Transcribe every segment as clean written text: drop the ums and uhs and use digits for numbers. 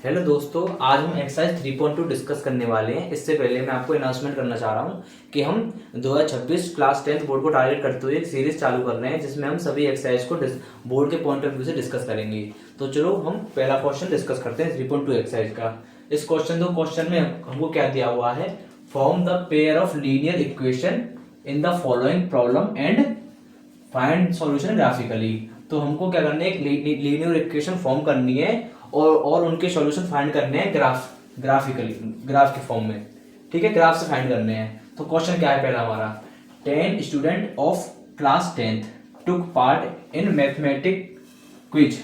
Hello दोस्तों, आज हम एक्सरसाइज 3.2 डिस्कस करने वाले हैं। इससे पहले मैं आपको अनाउंसमेंट करना चाह रहा हूं कि हम 2026 क्लास 10th बोर्ड को टारगेट करते हुए एक सीरीज चालू कर रहे हैं जिसमें हम सभी एक्सरसाइज को बोर्ड के पॉइंट ऑफ व्यू से डिस्कस करेंगे। तो चलो हम पहला क्वेश्चन डिस्कस करते हैं 3.2 एक्सरसाइज का। इस क्वेश्चन में हमको क्या दिया हुआ है, form the pair of linear equation in the following problem and find solution graphically. तो हमको क्या करना है, एक लीनियर इक्वेशन फॉर्म करनी है और उनके सॉल्यूशन फाइंड करने हैं ग्राफिकली, ग्राफ के फॉर्म में। ठीक है, ग्राफ से फाइंड करने हैं। तो क्वेश्चन क्या है पहला हमारा, 10 student of class 10th took part in mathematic quiz.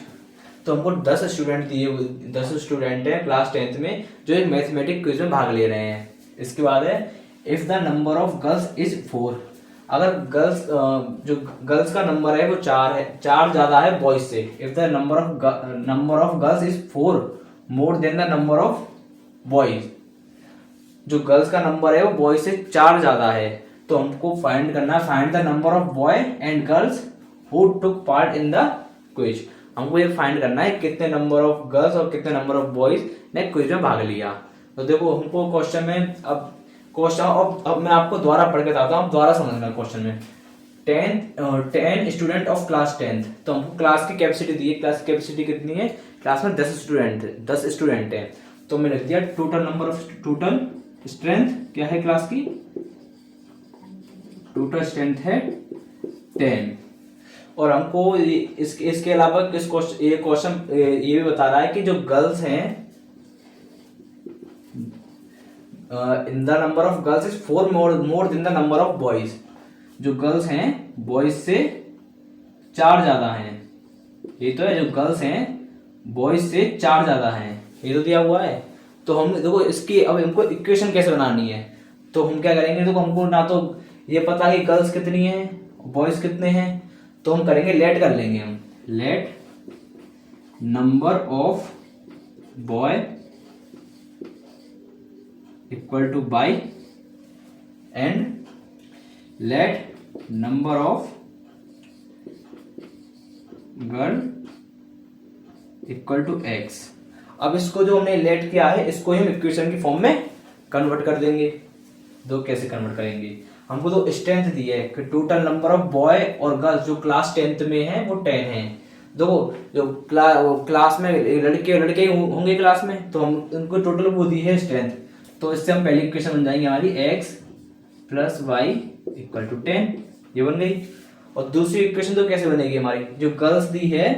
तो हमको 10 स्टूडेंट हैं क्लास 10th में जो एक मैथमेटिक क्विज में भाग ले रहे हैं। इसके बाद है if the number of girls is 4। अगर जो गर्ल्स का नंबर है वो 4 है, 4 ज्यादा है बॉयज से। If the number of girls is 4 more than the number of boys, जो गर्ल्स का नंबर है वो बॉयज से 4 ज्यादा है। तो हमको फाइंड करना है, find the number of boy and girls who took part in the quiz. हमको ये फाइंड करना है कितने नंबर ऑफ गर्ल्स और कितने नंबर ऑफ बॉयज ने क्विज में भाग लिया। तो देखो हमको क्वेश्चन में अब मैं आपको द्वारा पढ़ के बताता हूँ, द्वारा समझना क्वेश्चन में। 10 स्टूडेंट ऑफ क्लास 10th। तो हमको क्लास की कैपेसिटी दी है। क्लास की कैपेसिटी कितनी है, क्लास में 10 स्टूडेंट है। तो मैंने लिख दिया टोटल स्ट्रेंथ क्या है क्लास की, टोटल स्ट्रेंथ है 10। और हमको इसके अलावा ये क्वेश्चन ये भी बता रहा है कि जो गर्ल्स हैं, in the number of girls is 4 more than the number of boys. जो गर्ल्स हैं बॉयज से 4 ज्यादा हैं। ये तो है, जो गर्ल्स हैं बॉयज से 4 ज्यादा हैं, ये तो दिया हुआ है। तो हम देखो इसकी अब हमको इक्वेशन कैसे बनानी है। तो हम क्या करेंगे, देखो हमको ना तो ये पता है कि गर्ल्स कितनी है बॉयज कितने हैं, तो हम करेंगे लेट कर लेंगे हम, let number of boy equal to y and let number of girl equal to x. अब इसको जो हमने लेट किया है इसको हम इक्वेशन की फॉर्म में कन्वर्ट कर देंगे। दो कैसे कन्वर्ट करेंगे, हमको तो स्ट्रेंथ दी है कि टोटल नंबर ऑफ बॉय और गर्ल्स जो क्लास 10th में है वो 10 है। देखो जो क्लास में लड़के होंगे क्लास में, तो हम उनको टोटल वो दी है स्ट्रेंथ। तो इससे हम पहली इक्वेशन बन जाएंगे हमारी x plus y equal to 10, ये बन गई। और दूसरी इक्वेशन तो कैसे बनेगी हमारी, जो गर्ल्स दी है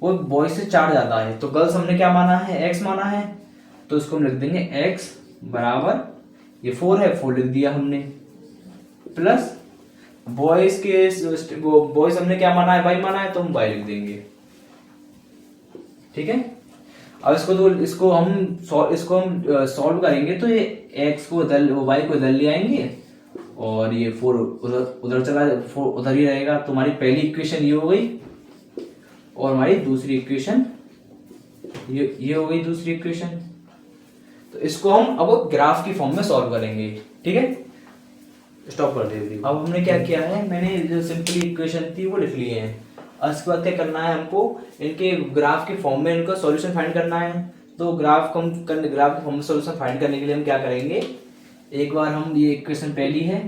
वो बॉयज से 4 ज्यादा है। तो गर्ल्स हमने क्या माना है, x माना है, तो इसको हम लिख देंगे x बराबर, ये 4 है 4 लिख दिया हमने, प्लस बॉयज के बॉयज हमने क्या माना है, y माना है, तो हम y लिख देंगे। ठीक है, अब इसको हम सॉल्व करेंगे। तो ये x को y को इधर ले आएंगे और ये 4 उधर ही रहेगा। तो हमारी पहली इक्वेशन ये हो गई और हमारी दूसरी इक्वेशन ये हो गई दूसरी इक्वेशन। तो इसको हम अब ग्राफ की फॉर्म में सॉल्व करेंगे। ठीक है, स्टॉप कर दे। अब हमने क्या किया है, मैंने जो सिंपली इक्वेशन थी वो लिख ली है। उसके बाद क्या करना है, हमको इनके ग्राफ के फॉर्म में इनका सॉल्यूशन फाइंड करना है। तो ग्राफ के फॉर्म में सॉल्यूशन फाइंड करने के लिए हम क्या करेंगे, एक बार हम ये इक्वेशन पहली है,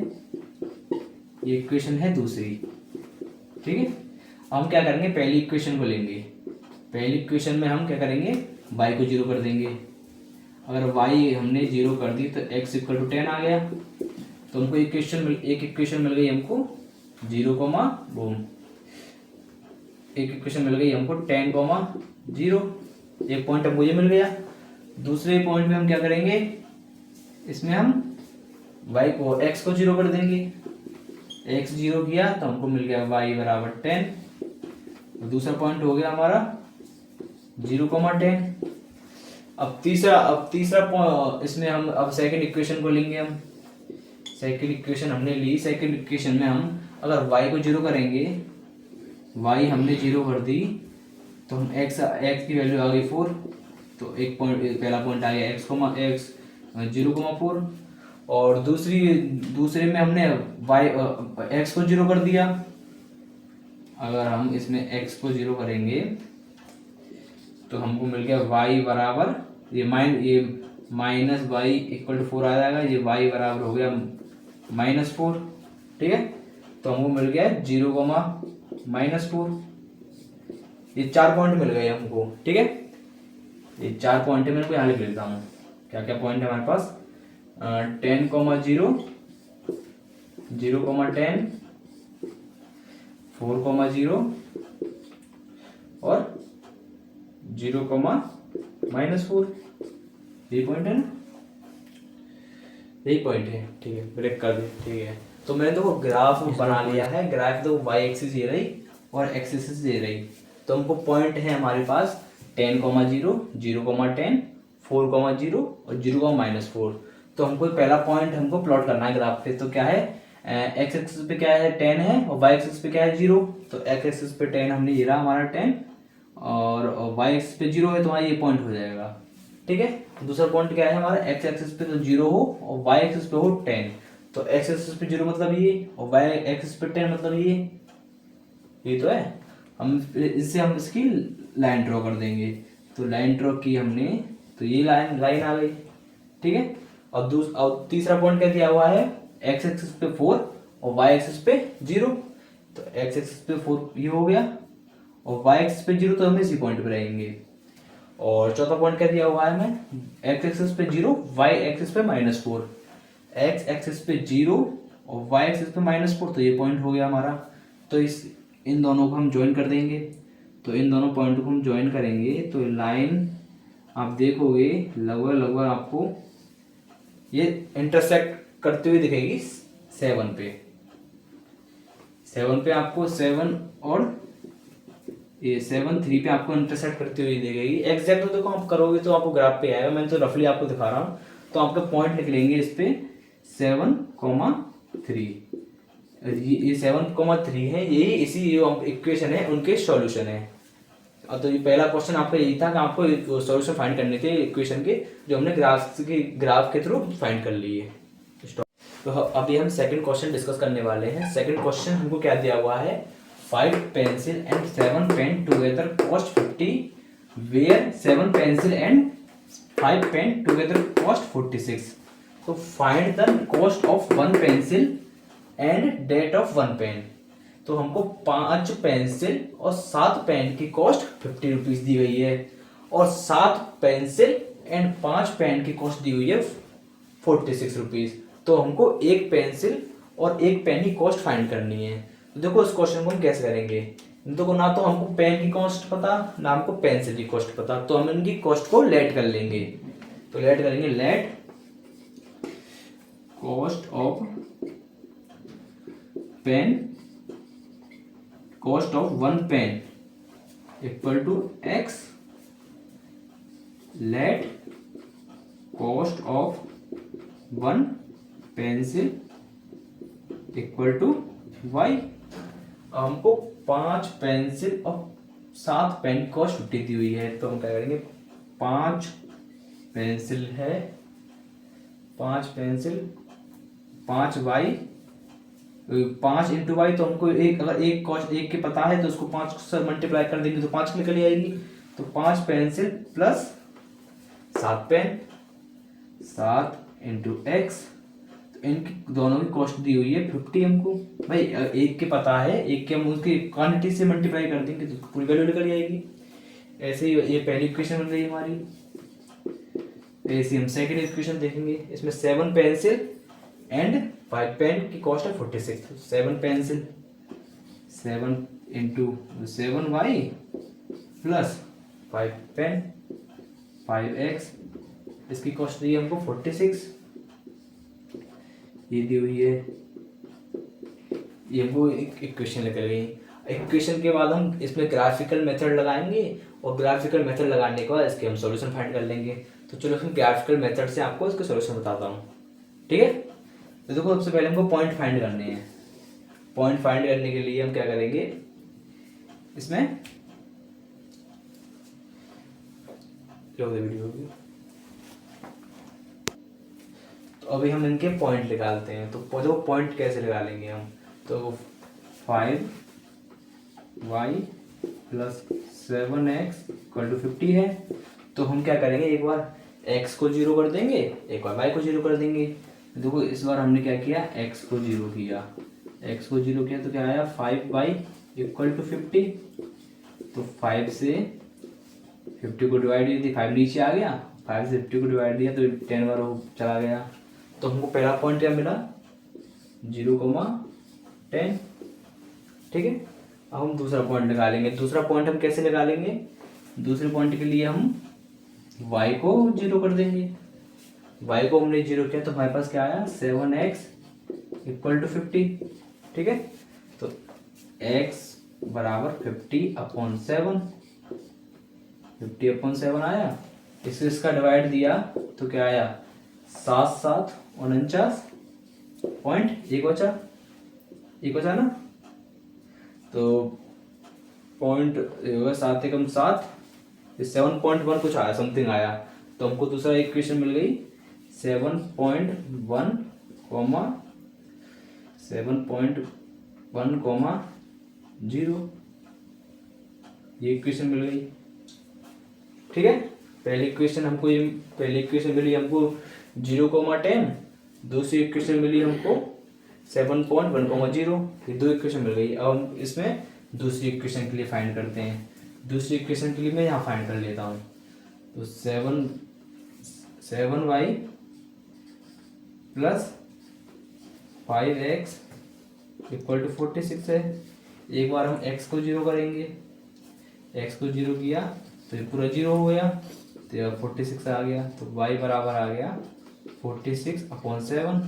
ये इक्वेशन है दूसरी। ठीक है, हम क्या करेंगे, पहली इक्वेशन को लेंगे। पहली इक्वेशन में हम क्या करेंगे, y को 0 कर देंगे। अगर y हमने 0 कर दी तो x इक्वल टू 10 आ गया। तो हमको एक इक्वेशन मिल गई हमको 0, एक इक्वेशन मिल गई हमको 10, 0। एक पॉइंट हमको ये मिल गया। दूसरे पॉइंट में हम क्या करेंगे, इसमें हम x को 0 कर देंगे। x 0 किया तो हमको मिल गया y बराबर 10। दूसरा पॉइंट हो गया हमारा 0, 10। अब तीसरा इसमें हम अब सेकंड इक्वेशन को लेंगे। हम सेकंड इक्वेशन हमने ली। सेकंड इक्वेशन में हम अगर y को 0 करेंगे, y हमने 0 कर दी तो हम x की वैल्यू आ गई 4। तो एक पॉइंट, पहला पॉइंट आ गया x 0, 4। और दूसरे में हमने x को 0 कर दिया। अगर हम इसमें x को 0 करेंगे तो हमको मिल गया y बराबर ये माइनस वाई इक्वल टू 4 आ जाएगा, ये वाई बराबर हो गया -4। ठीक है, तो हमको मिल गया 0, -4। ये 4 पॉइंट मिल गए हमको। ठीक है, ये 4 पॉइंट है, मैं इनको यहाँ लिख लेता हूँ। क्या क्या पॉइंट है हमारे पास? 10, 0, 0, 10, 4, 0 और 0, -4। यही पॉइंट है ना, यही पॉइंट है। ठीक है, ब्रेक कर दे। ठीक है, तो मैंने देखो ग्राफ बना लिया है। ग्राफ तो वाई एक्सिस ये रही और एक्स एक्सिस ये रही। तो हमको पॉइंट है हमारे पास 10, 0, 0, 10, 4, 0 और 0, -4। तो हमको पहला पॉइंट हमको प्लॉट करना है ग्राफ पे। तो क्या है, एक्स एक्सिस पे क्या है 10 है और वाई एक्सिस पे क्या है 0। तो एक्स एक्सिस पे 10 हमने ये रहा हमारा 10 और वाई एक्सिस पे 0 है, तो हमारा ये पॉइंट हो जाएगा। ठीक है, दूसरा पॉइंट क्या है हमारा, एक्स एक्सिस पे तो 0 हो और वाई एक्सिस पे हो 10। तो एक्स एक्सिस पे 0 मतलब ये और वाई एक्सिस पे 10 मतलब ये तो है। हम इससे हम इसकी लाइन ड्रॉ कर देंगे। तो लाइन ड्रॉ की हमने, तो ये लाइन आ गई। ठीक है, और तीसरा पॉइंट क्या दिया हुआ है, एक्स एक्सिस पे 4 और वाई एक्सिस पे 0। तो एक्स एक्सिस पे 4 ये हो गया और वाई एक्सिस पे 0, तो हम इसी पॉइंट पे रहेंगे। और चौथा पॉइंट क्या दिया हुआ है हमें, एक्स एक्सिस पे 0, वाई एक्सिस पे -4। एक्स एक्सिस पे 0 और वाई एक्सिस पे -4, तो ये पॉइंट हो गया हमारा। तो इन दोनों को हम ज्वाइन कर देंगे। तो इन दोनों पॉइंट को हम ज्वाइन करेंगे तो लाइन आप देखोगे लगभग आपको ये इंटरसेक्ट करते हुए दिखेगी 7 पे। 7 पे आपको 7 और ये 7, 3 पे आपको इंटरसेक्ट करती हुई दिखेगी। एग्जैक्ट तो देखो आप करोगे तो आपको ग्राफ पे आएगा, मैंने तो रफली आपको दिखा रहा हूँ। तो आपका पॉइंट निकलेंगे इस पे 7, 3। ये 7, 3 है, यही इसी इक्वेशन है, उनके सॉल्यूशन है। तो ये पहला क्वेश्चन आपका यही था कि आपको सॉल्यूशन फाइंड करने थे इक्वेशन के, जो हमने ग्राफ के थ्रू फाइंड कर लिए। तो अभी हम सेकंड क्वेश्चन डिस्कस करने वाले हैं। सेकंड क्वेश्चन हमको क्या दिया हुआ है, 5 pencil and 7 pen together cost 50, where 7 pencil and 5 pen together cost 46. So find the cost of 1 pencil and that of 1 pen. तो हमको 5 पेंसिल और 7 पेन की कॉस्ट 50 रुपीज दी गई है और 7 पेंसिल एंड 5 पेन की कॉस्ट दी हुई है 46 रुपीज। तो हमको एक पेंसिल और एक पेन की कॉस्ट फाइंड करनी है। तो देखो इस क्वेश्चन को हम कैसे करेंगे, देखो ना तो हमको पेन की कॉस्ट पता ना हमको पेंसिल की कॉस्ट पता, तो हम इनकी कॉस्ट को लेट कर लेंगे। तो लेट करेंगे, let cost of pen, cost of 1 pen equal to x, let cost of 1 pencil equal to y. हमको 5 पेंसिल और 7 पेन की कॉस्ट 50 दी हुई है। तो हम क्या करेंगे, 5 पेंसिल है, 5 पेंसिल, 5 वाई, 5 इंटू वाई। तो हमको अगर एक कॉस्ट एक के पता है तो उसको 5 से मल्टीप्लाई कर देंगे तो 5 निकल आएगी। तो 5 pencil plus 7 pen, 7 into x. इनकी दोनों की कॉस्ट दी हुई है 50 हमको। भाई एक के पता है, एक के हम उसकी क्वांटिटी से मल्टीप्लाई कर देंगे तो पूरी वैल्यू निकल जाएगी। ऐसे ही ये पहली इक्वेशन बन गई हमारी। ऐसे हम सेकंड इक्वेशन देखेंगे, इसमें 7 पेंसिल एंड 5 पेन की कॉस्ट है 46। 7 pencil, 7 into 7 y plus 5 pen 5x, इसकी कॉस्ट दी है हमको 46, ये दी हुई है। ये वो इक्वेशन निकल गई। इक्वेशन के बाद हम इसमें ग्राफिकल मेथड लगाएंगे और ग्राफिकल मेथड लगाने के बाद इसके हम सॉल्यूशन फाइंड कर लेंगे। तो चलो हम ग्राफिकल मेथड से आपको इसके सॉल्यूशन बताता हूँ। ठीक है, तो देखो सबसे पहले हमको पॉइंट फाइंड करने हैं। पॉइंट फाइंड करने के लिए हम क्या करेंगे, इसमें वीडियो होगी। तो अभी हम इनके पॉइंट निकालते हैं। तो जो पॉइंट कैसे निकालेंगे हम, तो 5y plus 7x equal to 50 है। तो हम क्या करेंगे, एक बार x को 0 कर देंगे, एक बार y को 0 कर देंगे। देखो इस बार हमने क्या किया, x को 0 किया, x को 0 किया तो क्या आया 5y इक्वल टू 50। तो 5 से 50 को डिवाइड दी, 5 नीचे आ गया, 5 से 50 को डिवाइड दिया तो 10 बार वो चला गया। तो हमको पहला पॉइंट क्या मिला 0,10। ठीक है, अब हम दूसरा पॉइंट निकालेंगे। दूसरा पॉइंट हम कैसे निकालेंगे, दूसरे पॉइंट के लिए हम y को 0 कर देंगे। y को हमने 0 किया तो हमारे पास क्या आया 7x इक्वल टू 50। ठीक है, तो x बराबर 50/7, 50/7 आया। इसका डिवाइड दिया तो क्या आया 7 पॉइंट एक बचा ना, तो पॉइंट 7 एकम 7, 7.1 कुछ आया, समथिंग आया। तो हमको दूसरा इक्वेशन मिल गई 7.1 0, ये इक्वेशन मिल गई। ठीक है, पहली इक्वेशन मिली हमको 0,10, दूसरी इक्वेशन मिली हमको 7.1,0। ये दो इक्वेशन मिल गई। अब हम इसमें दूसरी इक्वेशन के लिए फाइंड करते हैं। दूसरी इक्वेशन के लिए मैं यहाँ फाइंड कर लेता हूँ। तो 7y plus 5x equal to 46 है। एक बार हम x को 0 करेंगे, x को 0 किया तो ये पूरा 0 हो गया, तो यह 46 आ गया। तो y बराबर आ गया 46/7,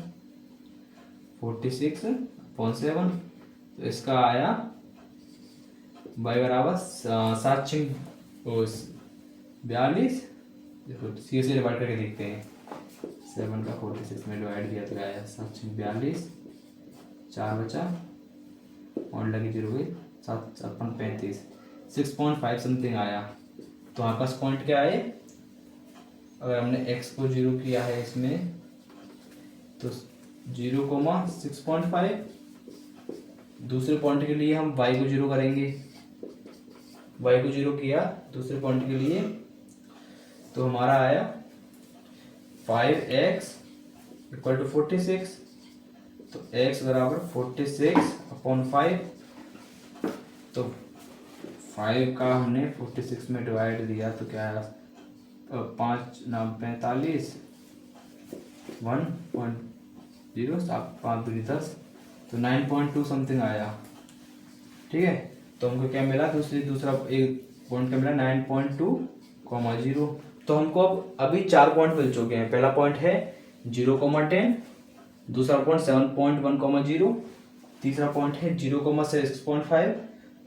46/7। तो इसका आया y बराबर 7×42। देखो सी से डिवाइड करके देखते हैं, 7 का 46 में डिवाइड किया तो आया 7×42, 4 बचा और लगी 0 हुई 7/35, 6.5 समथिंग आया। तो हमारे पास पॉइंट क्या आए, अगर हमने x को 0 किया है इसमें तो 0,6.5। दूसरे पॉइंट के लिए हम y को 0 करेंगे, y को 0 किया दूसरे पॉइंट के लिए तो हमारा आया 5x इक्वल टू 46। तो x बराबर 46/5। तो 5 का हमने 46 में डिवाइड दिया तो क्या आया 5×9=45, 1.0, 5×10 तो 9.2 समथिंग आया। ठीक है, तो हमको क्या मिला, दूसरा एक पॉइंट क्या मिला 9.2,0। तो हमको अब अभी 4 पॉइंट मिल चुके हैं। पहला पॉइंट है 0,10, दूसरा पॉइंट 7.1,0, तीसरा पॉइंट है 0,6.5,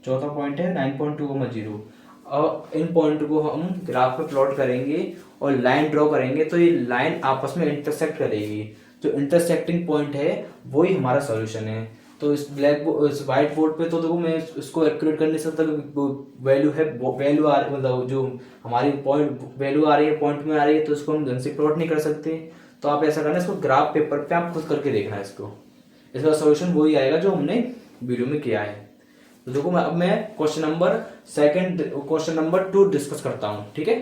चौथा पॉइंट है 9.2,0। अब इन पॉइंट को हम ग्राफ पे प्लॉट करेंगे और लाइन ड्रॉ करेंगे तो ये लाइन आपस में इंटरसेक्ट करेगी। जो इंटरसेक्टिंग पॉइंट है वही हमारा सॉल्यूशन है। तो इस व्हाइट बोर्ड पे तो देखो मैं इसको एक्यूरेट कर नहीं सकता, वैल्यू है, वैल्यू आ रही, मतलब जो हमारी पॉइंट वैल्यू आ रही है पॉइंट में आ रही है, तो इसको हम ढंग से प्लॉट नहीं कर सकते। तो आप ऐसा करना, इसको ग्राफ पेपर पे आप खुद करके देखना है इसको, इसका सॉल्यूशन वही आएगा जो हमने वीडियो में किया है। तो देखो अब मैं क्वेश्चन नंबर 2 डिस्कस करता हूँ। ठीक है,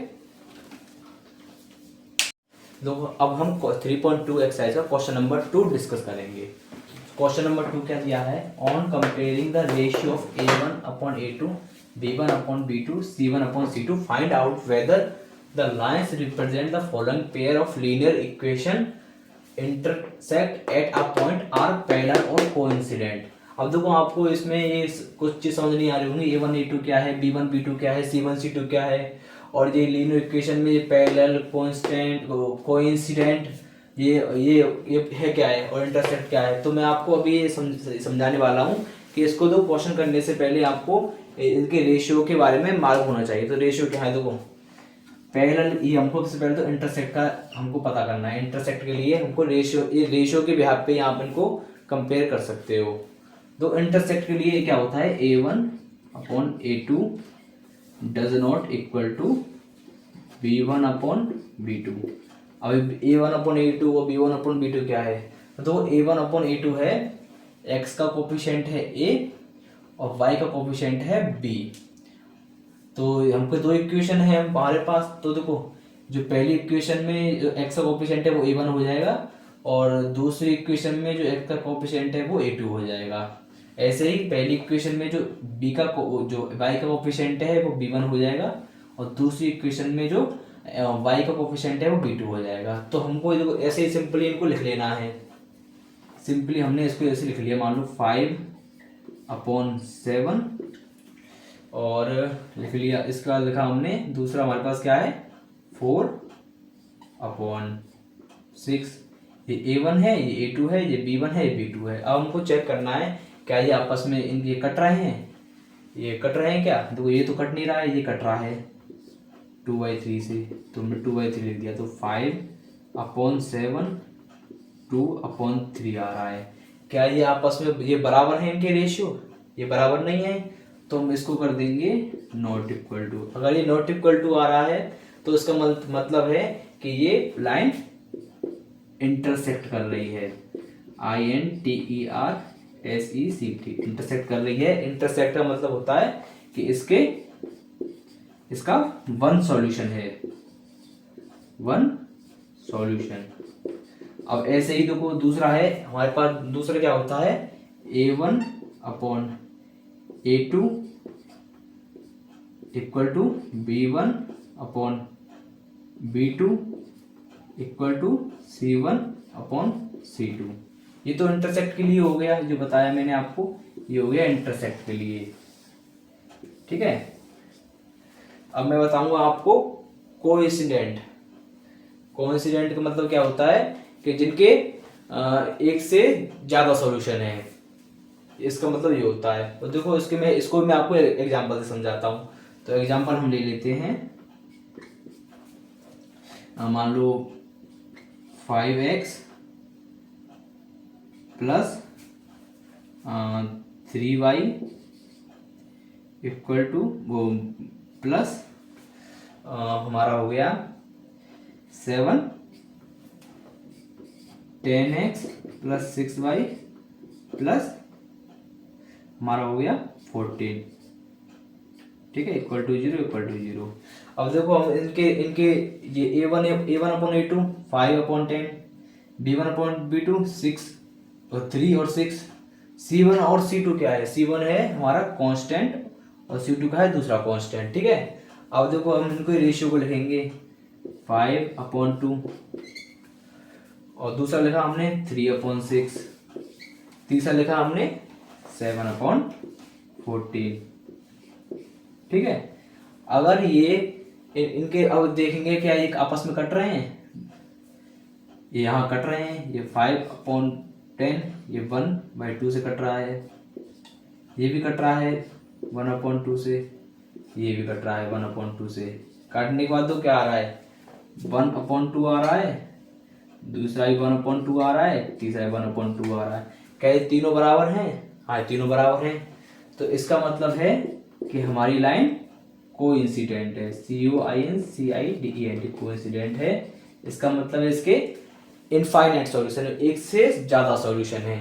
देखो अब हम 3.2 एक्सरसाइज का क्वेश्चन नंबर 2 डिस्कस करेंगे। क्वेश्चन नंबर 2 क्या दिया है, on comparing the ratio of a1/a2, b1/b2, c1/c2 find out whether the lines represent the following pair of linear equation intersect at a point or parallel और coincident. अब देखो आपको इसमें ये कुछ चीज समझ नहीं आ रही होंगी, a1a2 क्या है, b1b2 क्या है, c1c2 क्या है, और ये लीनियर इक्वेशन में ये पैरेलल, कांस्टेंट, कोइंसिडेंट ये है क्या है, और इंटरसेक्ट क्या है। तो मैं आपको अभी ये समझाने वाला हूँ कि इसको दो क्वेश्चन करने से पहले आपको इनके रेशियो के बारे में मालूम होना चाहिए। तो रेशियो क्या है, देखो पैरेलल, ये हमको सबसे पहले तो इंटरसेक्ट का हमको पता करना है। इंटरसेक्ट के लिए हमको रेशियो के बिहाफ पे आप इनको कंपेयर कर सकते हो। तो इंटरसेक्ट के लिए क्या होता है, a1/a2 does not equal to b1/b2। अब a1/a2 और b1/b2 क्या है, तो a1/a2 है x का कोफिशिएंट है a और y का कोफिशिएंट है b। तो हमको दो इक्वेशन है हमारे पास, तो देखो जो पहली इक्वेशन में जो x का कोफिशिएंट है वो a1 हो जाएगा और दूसरी इक्वेशन में जो x का कोफिशिएंट है वो a2 हो जाएगा। ऐसे ही पहली इक्वेशन में जो जो y का कोफिशिएंट है वो b1 हो जाएगा और दूसरी इक्वेशन में जो y का कोफिशिएंट है वो b2 हो जाएगा। तो हमको देखो ऐसे ही सिंपली इनको लिख लेना है। सिंपली हमने इसको ऐसे लिख लिया, मान लो 5/7 और लिख लिया। इसका लिखा हमने दूसरा हमारे पास क्या है 4/6। ये a1 है, ये a2 है, ये b1 है, ये b2 है। अब हमको चेक करना है क्या ये आपस में ये कट रहे हैं, ये कट रहे हैं क्या। देखो ये तो कट नहीं रहा है, ये कट रहा है 2/3 से, तो हमने 2/3 लिख दिया। तो 5/7 2/3 आ रहा है। क्या ये आपस में ये बराबर है इनके रेशियो, ये बराबर नहीं है, तो हम इसको कर देंगे नॉट इक्वल टू। अगर ये नॉट इक्वल टू आ रहा है तो इसका मतलब है कि ये लाइन इंटरसेक्ट कर रही है। INTERSECT इंटरसेक्ट कर रही है। इंटरसेक्ट का मतलब होता है कि इसका वन सॉल्यूशन है, वन सॉल्यूशन। अब ऐसे ही देखो दूसरा है हमारे पास, दूसरा क्या होता है A1/A2 equal to B1/B2 equal to C1/C2। ये तो इंटरसेक्ट के लिए हो गया, जो बताया मैंने आपको, ये हो गया इंटरसेक्ट के लिए। ठीक है, अब मैं बताऊंगा आपको कोइंसिडेंट। कोइंसिडेंट का मतलब क्या होता है कि जिनके एक से ज्यादा सॉल्यूशन है, इसका मतलब ये होता है। तो देखो इसको मैं आपको एग्जांपल से समझाता हूँ। तो एग्जांपल हम ले लेते हैं, मान लो 5x plus 3y equal to वो प्लस हमारा हो गया 7 10x प्लस 6y प्लस हमारा हो गया 14। ठीक है, इक्वल टू 0। अब देखो हम इनके ये A1/A2 5/10, B1/B2 6 और 3 और 6, C1 और C2 क्या है, C1 है हमारा कांस्टेंट और C2 का है दूसरा कांस्टेंट। ठीक है, अब देखो हम इनको रेशियो को लिखेंगे 5/2 और दूसरा लिखा हमने 3/6, तीसरा लिखा हमने 7/14। ठीक है, अगर ये इनके अब देखेंगे क्या ये आपस में कट रहे हैं, ये यहाँ कट रहे हैं, ये 5/10 ये 1/2 से कट रहा है, ये भी कट रहा है 1/2 से, ये भी कट रहा है 1/2 से। काटने के बाद तो क्या आ रहा है 1/2 आ रहा है, दूसरा भी 1/2 आ रहा है, तीसरा भी 1/2 आ रहा है। क्या ये तीनों बराबर हैं? हाँ, तीनों बराबर हैं। तो इसका मतलब है कि हमारी लाइन कोइंसिडेंट है, COINCIDENT कोइंसिडेंट है। इसका मतलब है इसके इनफाइनाइट सॉल्यूशन है, एक से ज्यादा सॉल्यूशन है।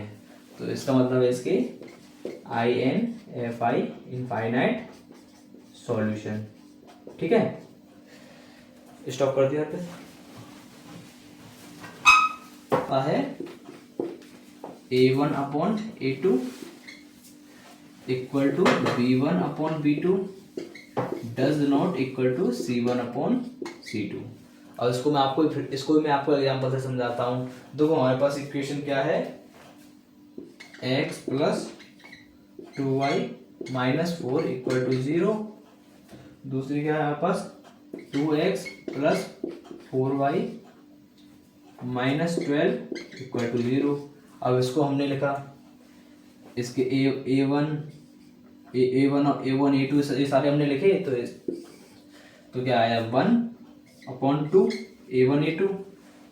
तो इसका मतलब है इसके INFI इनफाइनाइट सॉल्यूशन। ठीक है, स्टॉप कर दिया है A1/A2 equal to B1/B2 does not equal to C1/C2। और इसको मैं आपको एग्जांपल से समझाता हूँ। देखो हमारे पास इक्वेशन क्या है, x plus 2y minus 4 equal to 0। दूसरी क्या है हमारे पास 2x plus 4y minus 12 equal to 0। अब इसको हमने लिखा, इसके A1 A2 ये सारे हमने लिखे। तो क्या आया 1/2 A1 A2,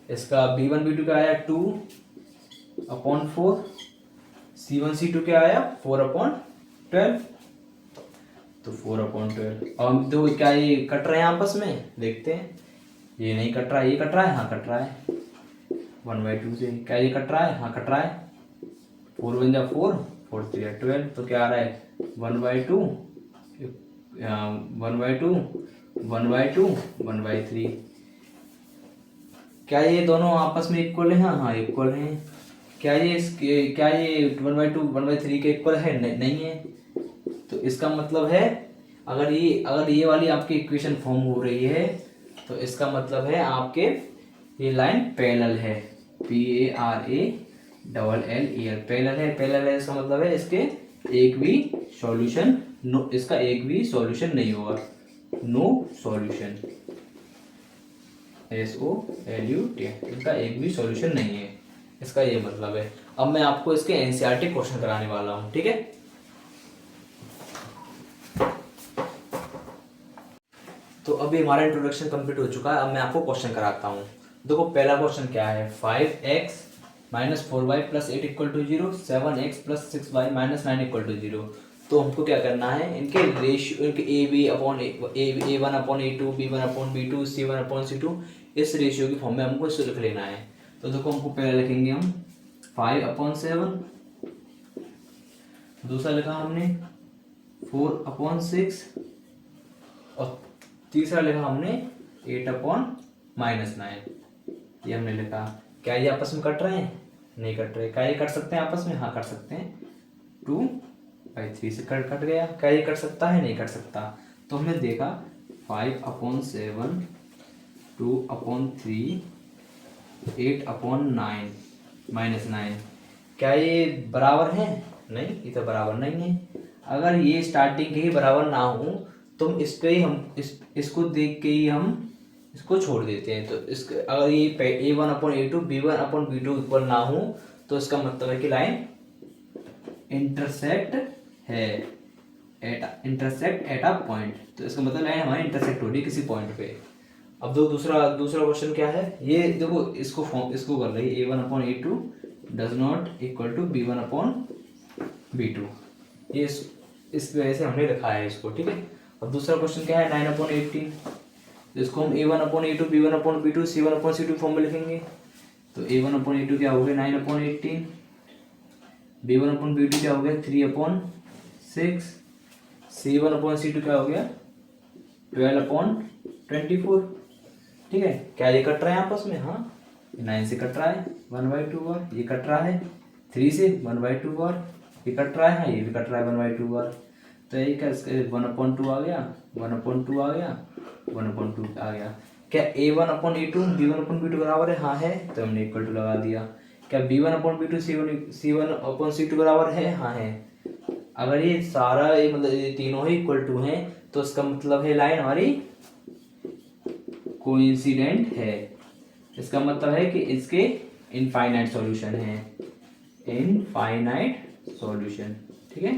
इसका B1 B2 क्या आया 2/4, C1 C2 क्या आया 4/12। तो 4/12। अब दो क्या ये कट रहे हैं आपस में, देखते हैं। ये नहीं कट रहा है, ये कट रहा है, हाँ कट रहा है 1/2 से। क्या ये कट रहा है? हाँ कट रहा है। 4 1 जा 4, 4 3 12। तो क्या आ रहा है 1/2 1/2 1/2 1/3। क्या ये दोनों आपस में इक्वल है? हाँ हाँ इक्वल हैं। क्या ये 1/2 1/3 के इक्वल है? नहीं है। तो इसका मतलब है अगर ये वाली आपकी इक्वेशन फॉर्म हो रही है तो इसका मतलब है आपके ये लाइन पैरेलल है। PARALLEL पैरेलल है। इसका मतलब है इसका एक भी सॉल्यूशन नहीं होगा। No solution. SOLUT इसका एक भी सॉल्यूशन नहीं है। इसका ये मतलब है। अब मैं आपको इसके एनसीईआरटी क्वेश्चन कराने वाला हूँ, ठीक है। तो अभी हमारा इंट्रोडक्शन कंप्लीट हो चुका है। अब मैं आपको क्वेश्चन कराता हूँ। देखो पहला क्वेश्चन क्या है, 5x - 4y + 8 = 0, 7x + 6y - 9 = 0। तो हमको क्या करना है, इनके रेशियो, इनके A1/A2, B1/B2, C1/C2 इस रेशियो की फॉर्म में हमको इसको लिख लेना है। तो देखो हमको पहले लिखेंगे हम 5/7, दूसरा लिखा हमने 4/6 और तीसरा लिखा हमने 8/-9। ये हमने लिखा। क्या ये आपस में कट रहे हैं? नहीं कट रहे। क्या ये कट सकते हैं आपस में? हाँ कट सकते हैं। 2/3 से कट गया। क्या ये कट सकता है? नहीं कट सकता। तो हमने देखा 5/7 2/3 8/9 -9। क्या ये बराबर है? नहीं, ये तो बराबर नहीं है। अगर ये स्टार्टिंग के ही बराबर ना हो तो इसको देख के ही हम इसको छोड़ देते हैं। तो इसके अगर ये A1/A2 B1/B2 इक्वल ना हो तो इसका मतलब है कि line intersect at a point. तो इसका मतलब लाइन हमारी इंटरसेक्ट हो रही है किसी पॉइंट पे। अब दूसरा क्वेश्चन क्या है, ये देखो इसको कर रही है A1/A2 does not equal to B1/B2। ये इस वजह से हमने लिखा है इसको, ठीक है। अब दूसरा क्वेश्चन क्या है, 9/18। इसको हम A1/A2 B1/B2 C1/C2 फॉर्म में लिखेंगे। तो A1/A2 क्या हो गया 9/18, B1/B2 क्या हो गया 3/6, C1/C2 क्या हो गया 12/24। ठीक है। क्या ये कट रहा है आपस में? हाँ 9 से कट रहा है 1/2 बार, ये कट रहा है 3 से 1/2 बार, ये कट रहा है। हाँ ये भी कट रहा है 1/2 बार। तो यही क्या 1/2 आ गया, 1/2 आ गया, 1/2 आ गया। क्या A1/A2 B1/B2 बराबर है? हाँ है। तो हमने इक्वल टू लगा दिया। क्या B1/B2 C1/C2 बराबर है? हाँ है। अगर ये सारा ये मतलब ये तीनों ही इक्वल टू हैं तो इसका मतलब है लाइन हमारी कोइंसिडेंट है। इसका मतलब है कि इसके इनफाइनाइट सॉल्यूशन है, इनफाइनाइट सॉल्यूशन। ठीक है,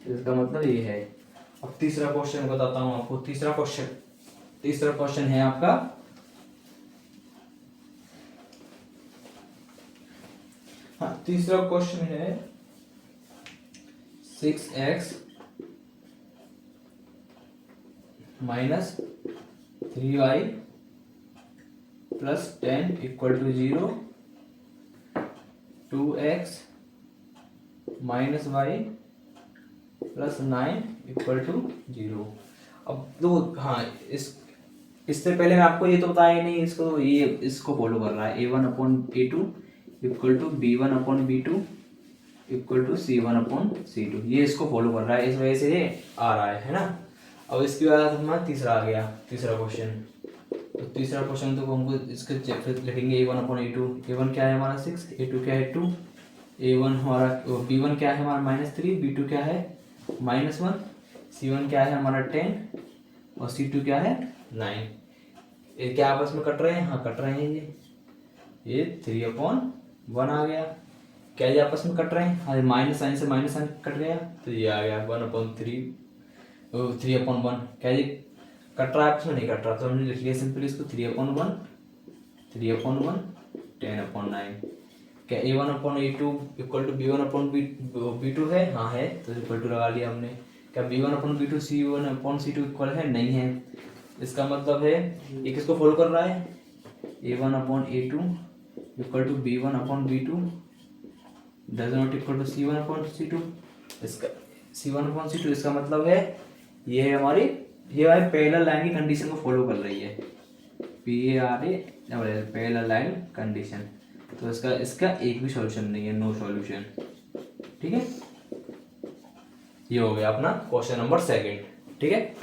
इसका मतलब ये है। अब तीसरा क्वेश्चन बताता हूं आपको। तीसरा क्वेश्चन है आपका तीसरा क्वेश्चन है 6x - 3y + 10 = 0, 2x - y + 9 = 0। अब दो इससे पहले मैं आपको ये तो बताया नहीं, इसको फॉलो कर रहा है। A1/A2 = B1/B2 = C1/C2। ये इसको फॉलो कर रहा है, इस वजह से ये आ रहा है ना। अब इसके बाद हमारा तीसरा आ गया, तीसरा क्वेश्चन। तो तीसरा क्वेश्चन तो हमको इसके लिखेंगे A1/A2। A1 क्या है हमारा 6, A2 क्या है 2, A1 हमारा B1 क्या है हमारा -3, B2 क्या है -1, C1 क्या है हमारा 10 और C2 क्या है 9। ये क्या आपस में कट रहे हैं? हाँ कट रहे हैं। ये 3/1 आ गया। क्या ये आपस में कट रहे हैं? हाँ माइनस साइन से माइनस साइन कट गया तो ये आ गया 3/1। क्या ये कट रहा है आपस में? नहीं कट रहा। तो हमने लिख लिया सिंपली इसको 3/1 10/9। क्या A1/A2 = B1/B2 है? हाँ है। तो इक्वल टू लगा लिया हमने। क्या B1/B2 C1/C2 इक्वल है? नहीं है। इसका मतलब है ये किसको फॉलो कर रहा है? A1/A2 = B1/B2 does not equal to C1/C2। इसका C1/C2 इसका मतलब है ये है हमारी, ये हमारी पैरेलल लाइन की कंडीशन को फॉलो कर रही है, PARA पैरेलल लाइन कंडीशन। तो इसका एक भी सॉल्यूशन नहीं है, नो सॉल्यूशन। ठीक है, ये हो गया अपना क्वेश्चन नंबर 2। ठीक है।